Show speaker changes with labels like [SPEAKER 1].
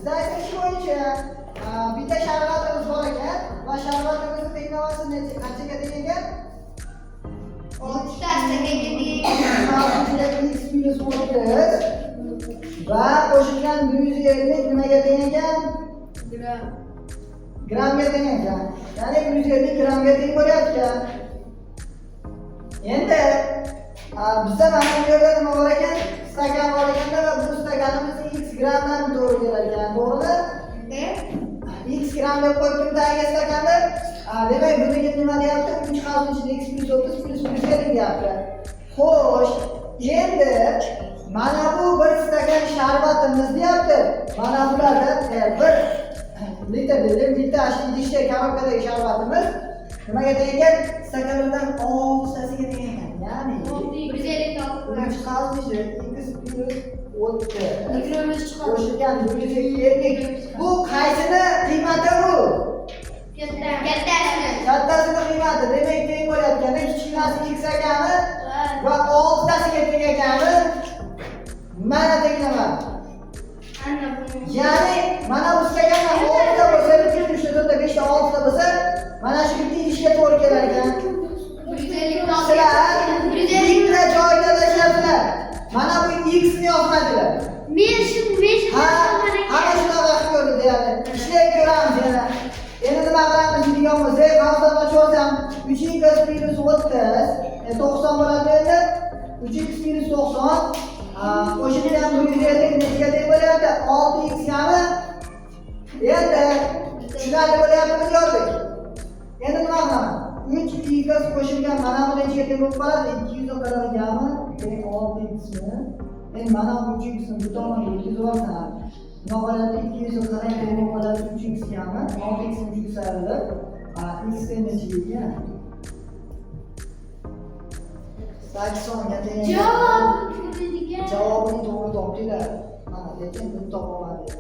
[SPEAKER 1] Bizda aytish bo'yicha bitta sharbatimiz bor ekan va sharbatimizni tenglavasi qanchaga teng ekan?
[SPEAKER 2] 6 tastaga teng.
[SPEAKER 1] X minus 30 va qo'shilgan 150 nimaga teng ekan? Grammga teng ekan. Ya'ni 150 grammga teng bo'layotgan. Endi bizda mana bu yerda nima bor ekan? Stakan bor ekanda va bu stakanimiz x grammdan to'g'ri kelar ekan, to'g'rimi? X gram deb qo'yib turibdi stakanda. Demak, buniki nima deyapti? 3 qavs ichida x plus 30 plus 150 deyapti. Xo'sh, endi mana bu bir stakan sharbatimiz deyapti. Mana bularda bir bitta idishda korobkadagi sharbatimiz nimaga teng ekan? Stakanlardan 6 tasiga teng ekan. Ya'ni 3 qavs ichida x plus 30 qo'shilgan 150. Bu qaysini qiymati bu? Kattasini qiymati. Demak, teng bo'layotganda kichkinasi x ekanmi va 6 tasiga teng ekanmi? Mana tenglama. Ya'ni mana bu stakanlar 6 ta bo'lsa, 2 3 4 5 ta 6 ta bo'lsa, mana shu bitta idishga to'g'ri kelar ekan. Sizlar bitta joyda tashlayapsizlar. Mana bu x ni yozmadilar.
[SPEAKER 2] Men
[SPEAKER 1] Ana shunaqa qilib ko'rdi deyapti. Ishlab ko'ramiz yana. Endi nima qilamiz deydigan bo'lsak, qavsdan ochib olsam 3x minus 30 90 bo'ladi endi. 3x minus 90 qo'shilgan 150 nechaga teng bo'lyapti? 6x gami. Endi tushunarli bo'lyaptimi yo'qmi? Endi nima qilamiz? 3x qo'shilgan mana bu nechaga teng bo'lib qoladi? 200 qadar gami, demak 6x ni. Endi mana bu 3x ni bu tomonga yetkazib olsam, nima bo'ladi? 200 qadar teng bo'lib qoladi 3x gami, 6x ni 3 sarili. X nechaga ekan? 80 ga teng. Javobini to'g'ri topdinglar. Mana lekin buni topolmadik.